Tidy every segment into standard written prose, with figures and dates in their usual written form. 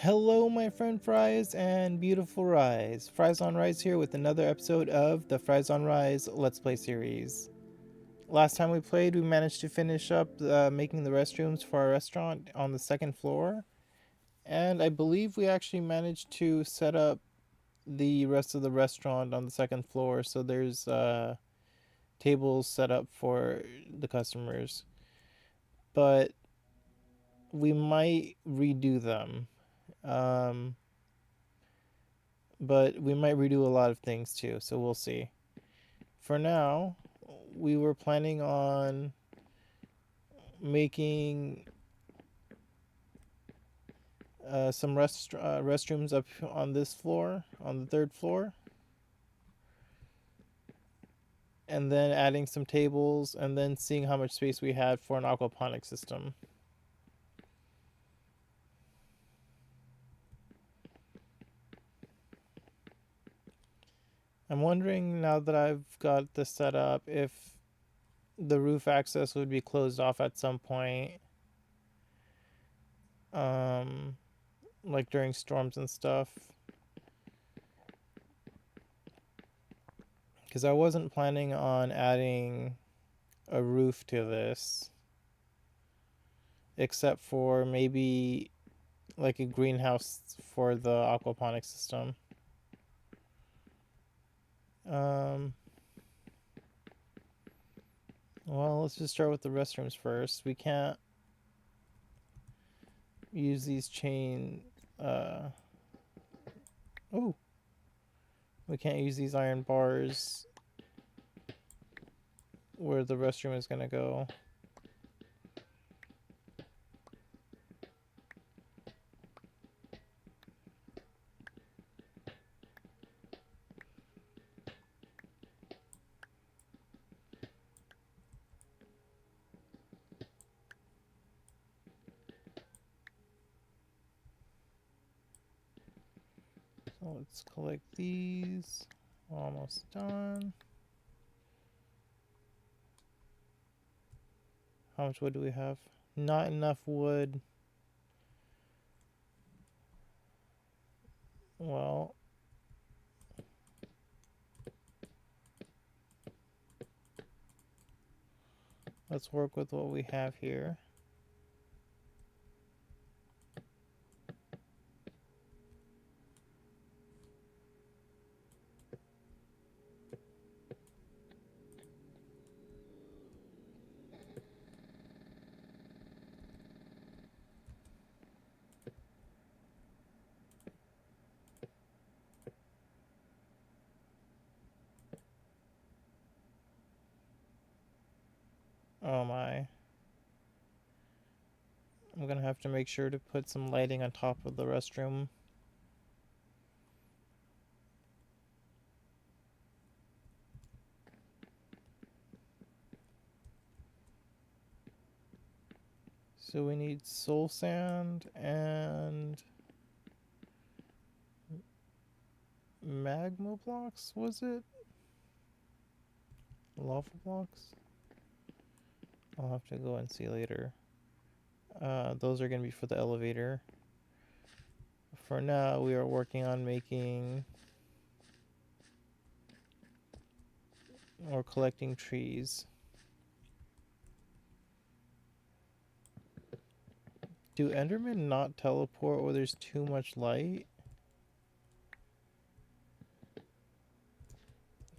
Hello, my friend Fries and beautiful Ryes. Fries on Ryes here with another episode of the Fries on Ryes Let's Play series. Last time we played, we managed to finish up making the restrooms for our restaurant on the second floor, and I believe we actually managed to set up the rest of the restaurant on the second floor, so there's tables set up for the customers. But we might redo them. Um, but we might redo a lot of things too, so we'll see. For now, we were planning on making some restrooms up on this floor, on the third floor, and then adding some tables, and then seeing how much space we had for an aquaponic system. I'm wondering now that I've got this set up if the roof access would be closed off at some point, um, like during storms and stuff. Because I wasn't planning on adding a roof to this, except for maybe like a greenhouse for the aquaponic system. Um, well, let's just start with the restrooms first. We can't use these chain. Oh, we can't use these iron bars where the restroom is gonna go. So let's collect these. Almost done. How much wood do we have? Not enough wood. Well, let's work with what we have here. Oh my. I'm gonna have to make sure to put some lighting on top of the restroom. So we need soul sand and magma blocks, was it? Lava blocks? I'll have to go and see later. Those are gonna be for the elevator. For now, we are working on making or collecting trees. Do Endermen not teleport where there's too much light?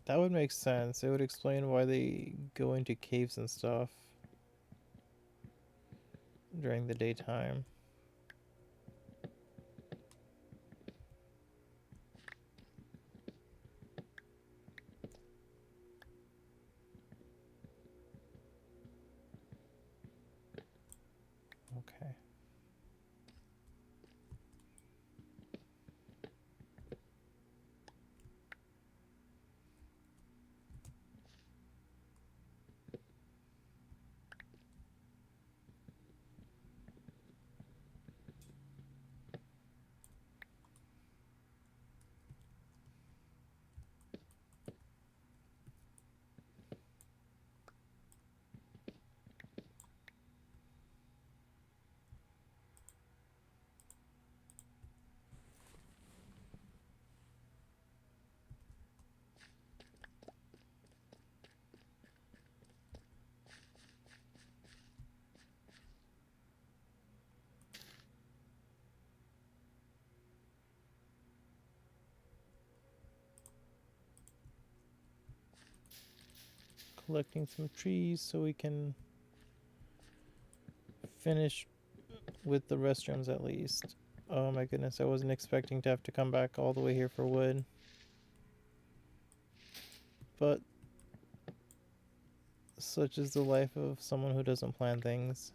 That would make sense. It would explain why they go into caves and stuff during the daytime. Okay. collecting some trees so we can finish with the restrooms at least. Oh my goodness, I wasn't expecting to have to come back all the way here for wood. But such is the life of someone who doesn't plan things.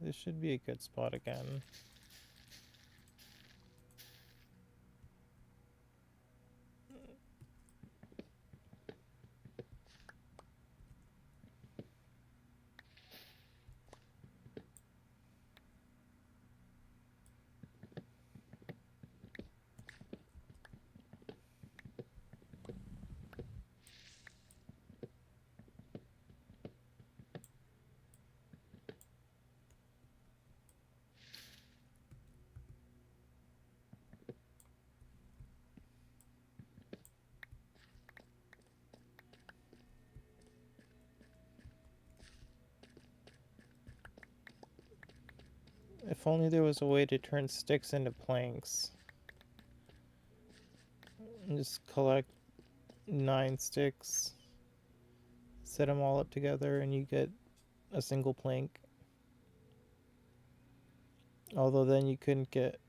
This should be a good spot again. If only there was a way to turn sticks into planks. And just collect 9 sticks, set them all up together, and you get a single plank. Although then you couldn't get...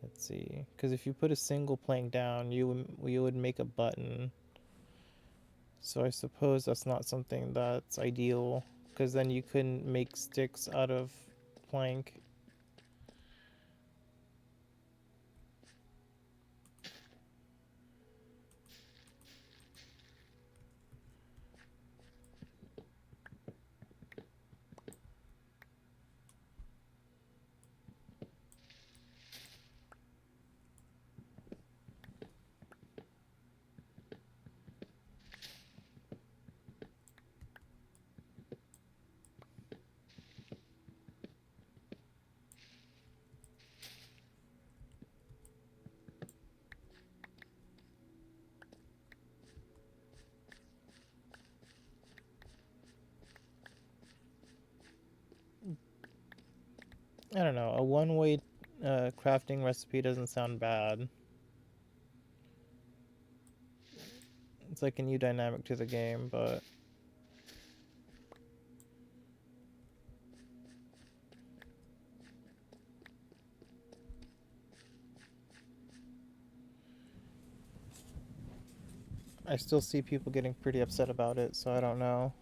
Let's see. Because if you put a single plank down, you would make a button. So I suppose that's not something that's ideal, because then you couldn't make sticks out of plank. I don't know, a one-way crafting recipe doesn't sound bad. It's like a new dynamic to the game, but... I still see people getting pretty upset about it, so I don't know.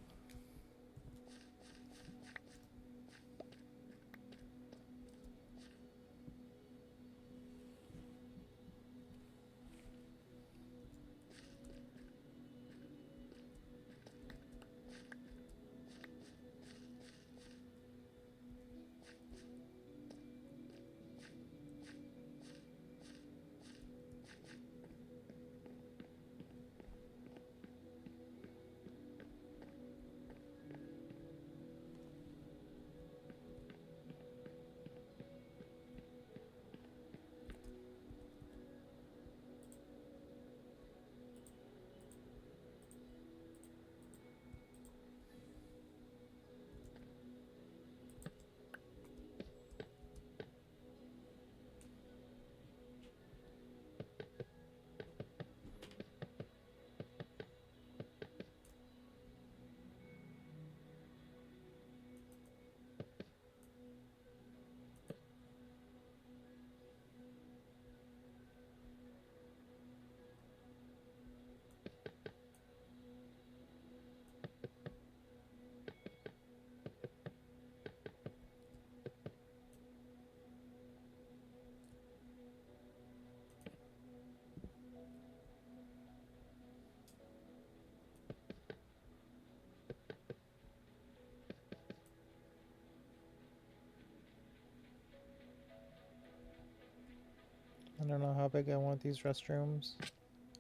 I don't know how big I want these restrooms.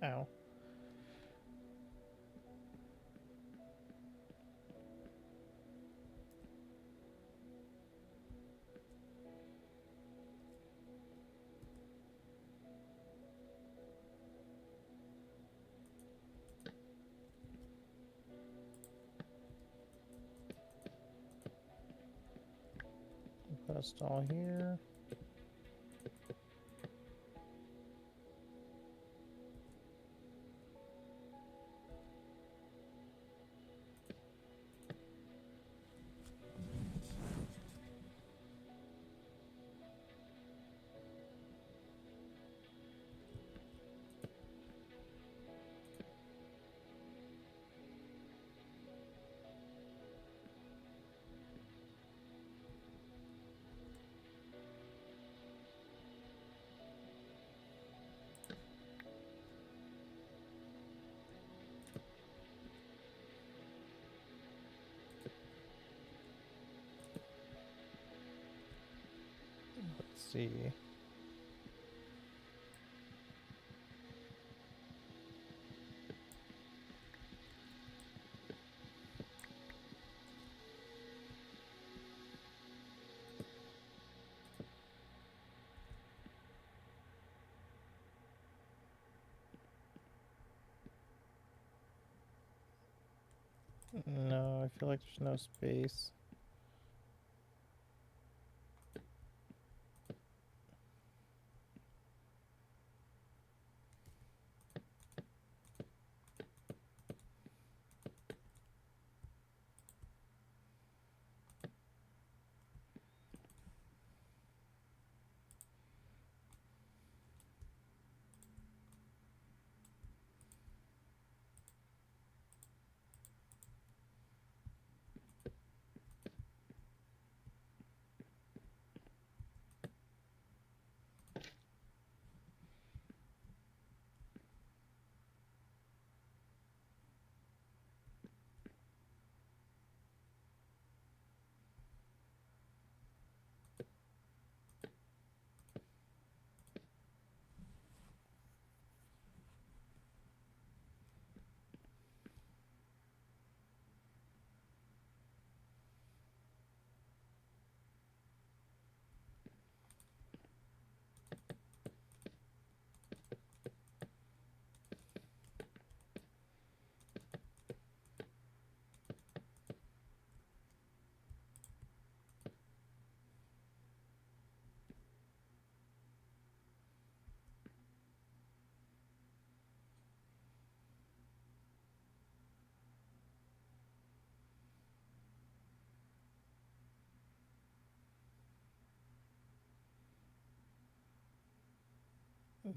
Ow. Put a stall here. Let's see. No, I feel like there's no space.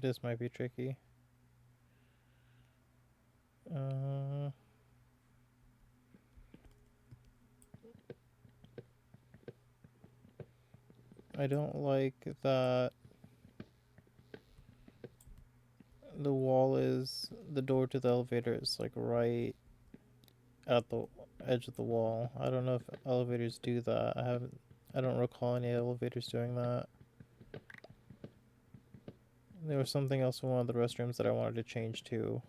This might be tricky. I don't like that the door to the elevator is like right at the edge of the wall. I don't know if elevators do that. I don't recall any elevators doing that. There was something else in one of the restrooms that I wanted to change to.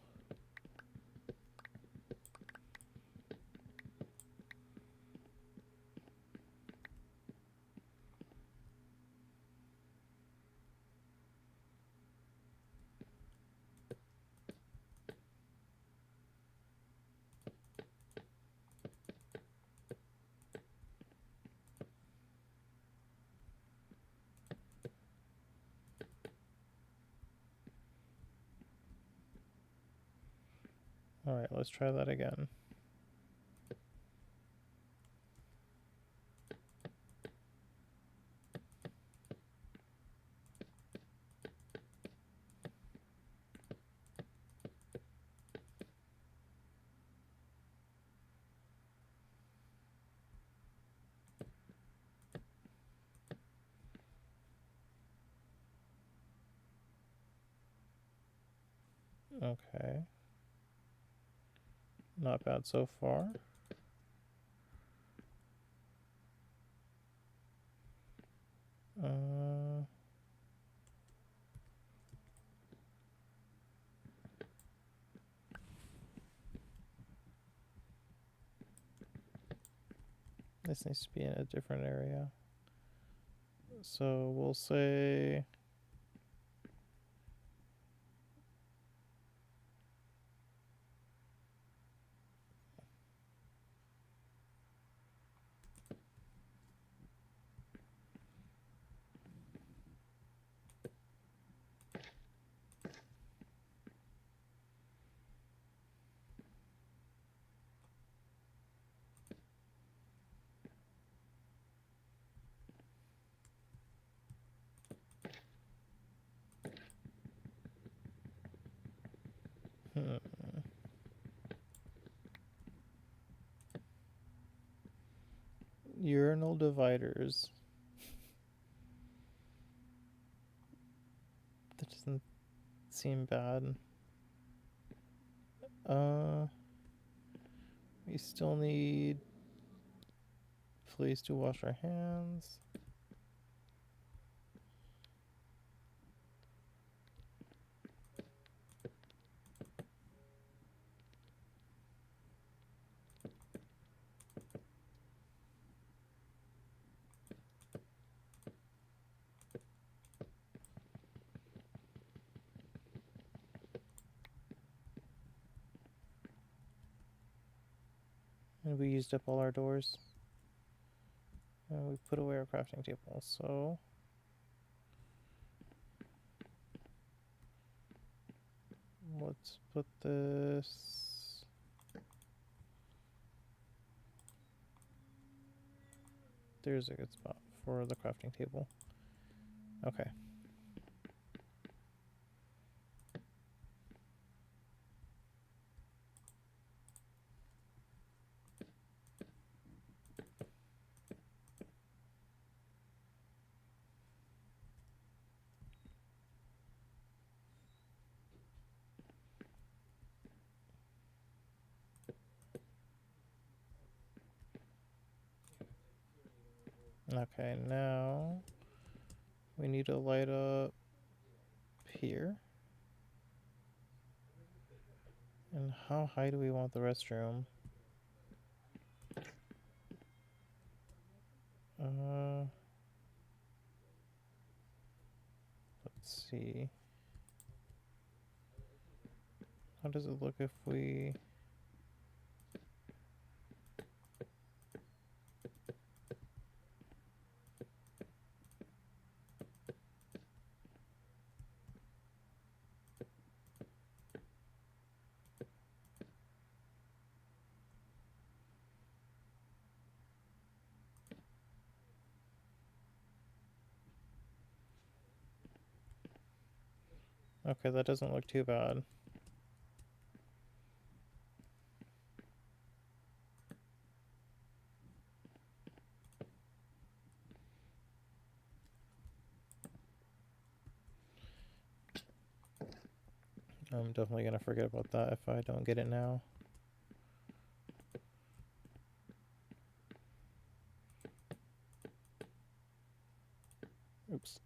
Alright, let's try that again. Okay. Not bad so far. This needs to be in a different area. So we'll say Internal dividers. That doesn't seem bad. We still need a place to wash our hands. And we used up all our doors. And we put away our crafting table, so let's put this. There's a good spot for the crafting table. Okay. Okay, now we need to light up here. And how high do we want the restroom? Let's see. How does it look if we... Okay, that doesn't look too bad. I'm definitely going to forget about that if I don't get it now. Oops.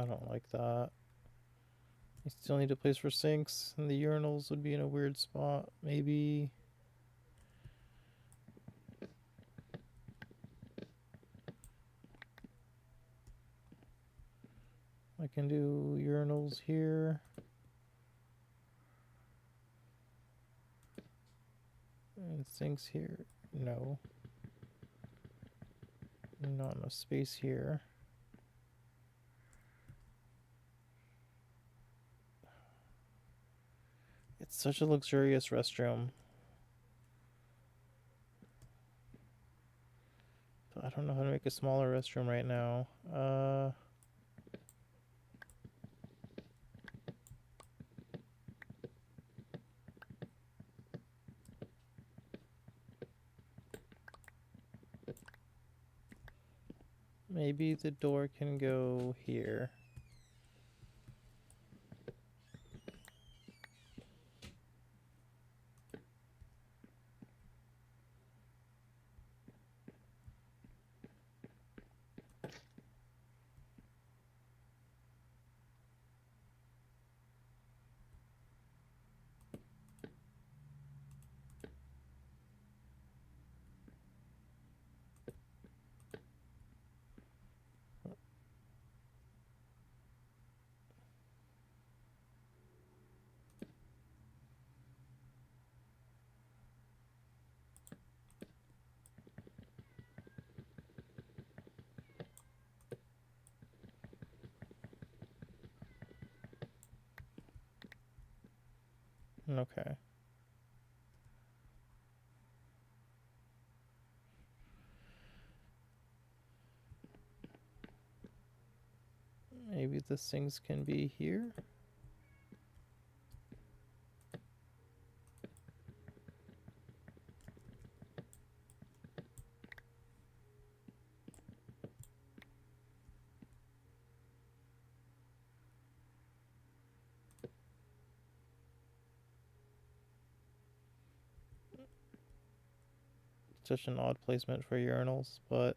I don't like that. You still need a place for sinks, and the urinals would be in a weird spot. Maybe... I can do urinals here. And sinks here. No. Not enough space here. It's such a luxurious restroom. But I don't know how to make a smaller restroom right now. Maybe the door can go here. Okay. Maybe the things can be here? Such an odd placement for urinals, but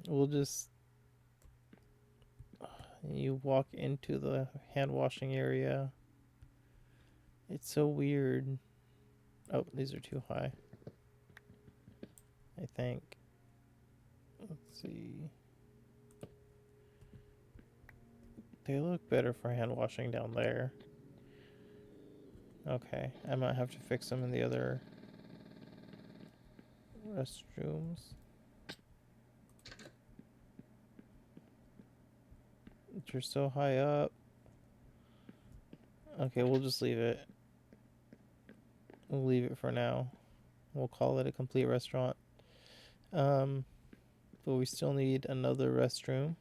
we'll just. You walk into the hand washing area. It's so weird. Oh, these are too high. I think. Let's see. They look better for hand washing down there. Okay, I might have to fix them in the other restrooms. You're so high up. Okay, we'll just leave it. We'll leave it for now. We'll call it a complete restaurant. But we still need another restroom.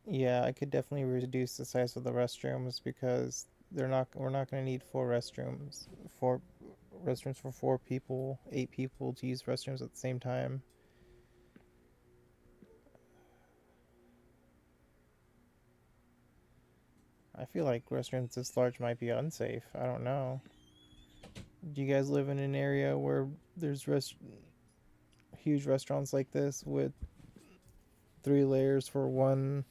Yeah, I could definitely reduce the size of the restrooms because we're not going to need four restrooms for 4 people, 8 people to use restrooms at the same time. I feel like restrooms this large might be unsafe. I don't know. Do you guys live in an area where there's huge restaurants like this with 3 layers for one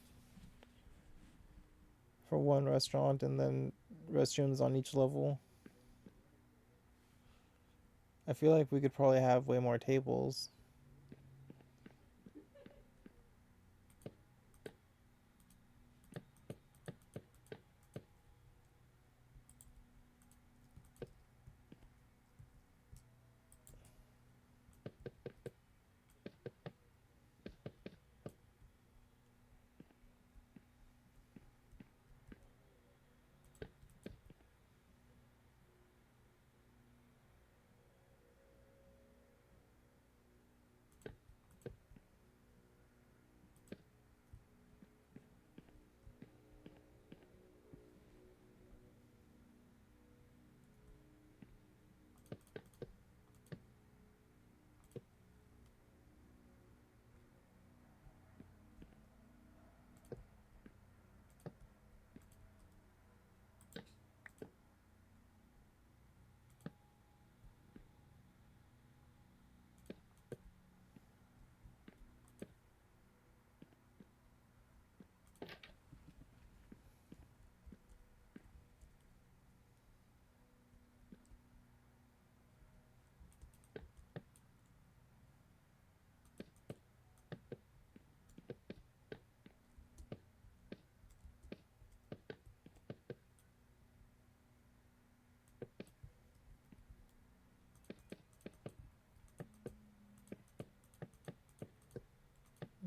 restaurant and then restrooms on each level? I feel like we could probably have way more tables.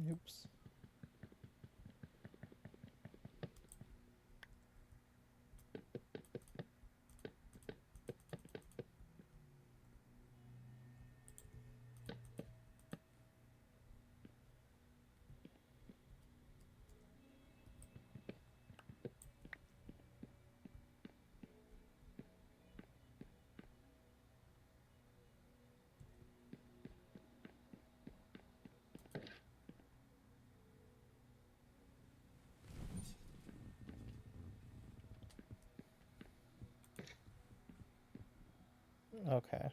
Oops. Okay.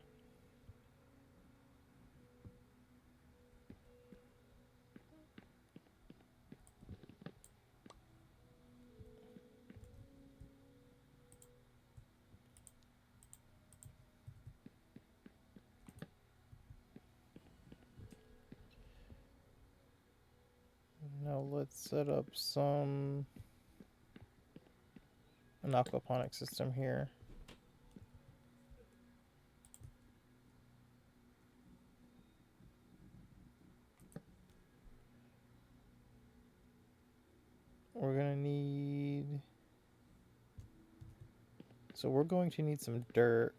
Now let's set up an aquaponic system here. We're gonna need... So we're going to need some dirt.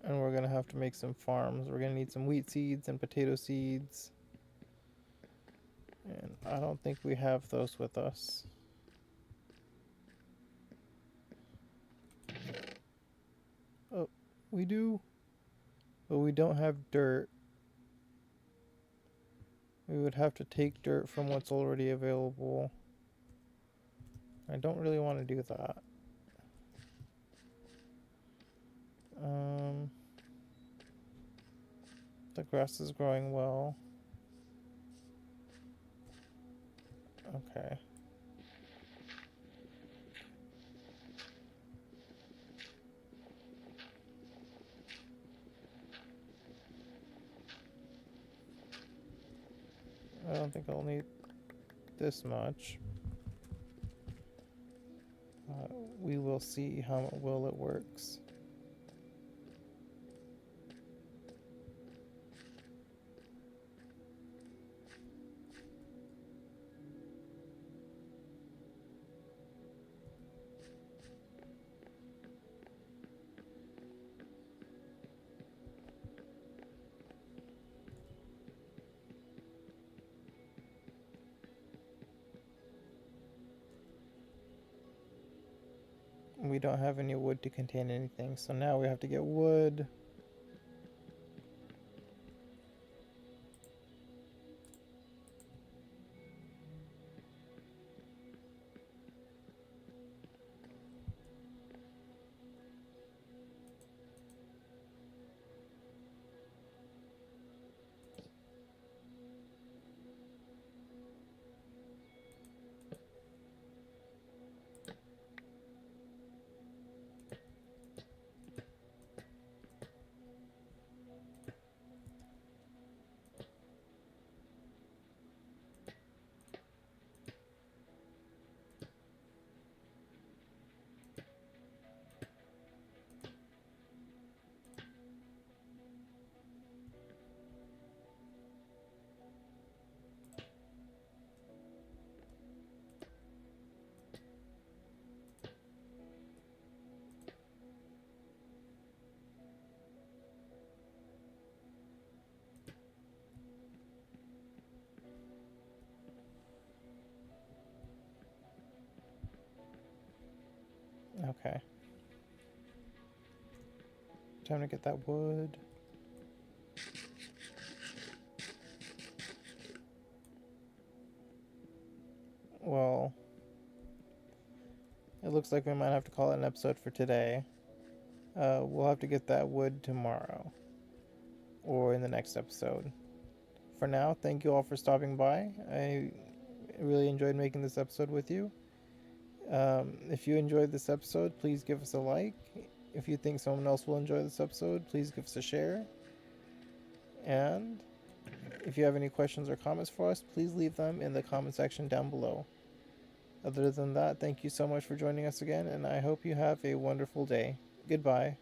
And we're gonna have to make some farms. We're gonna need some wheat seeds and potato seeds. And I don't think we have those with us. Oh, we do? But we don't have dirt. We would have to take dirt from what's already available. I don't really want to do that. The grass is growing well. Okay. I don't think I'll need this much. We will see how well it works. We don't have any wood to contain anything, so now we have to get wood. Okay. Time to get that wood. Well, it looks like we might have to call it an episode for today. We'll have to get that wood tomorrow or in the next episode. For now, thank you all for stopping by. I really enjoyed making this episode with you. If you enjoyed this episode, please give us a like. If you think someone else will enjoy this episode, please give us a share. And if you have any questions or comments for us, please leave them in the comment section down below. Other than that, thank you so much for joining us again, and I hope you have a wonderful day. Goodbye.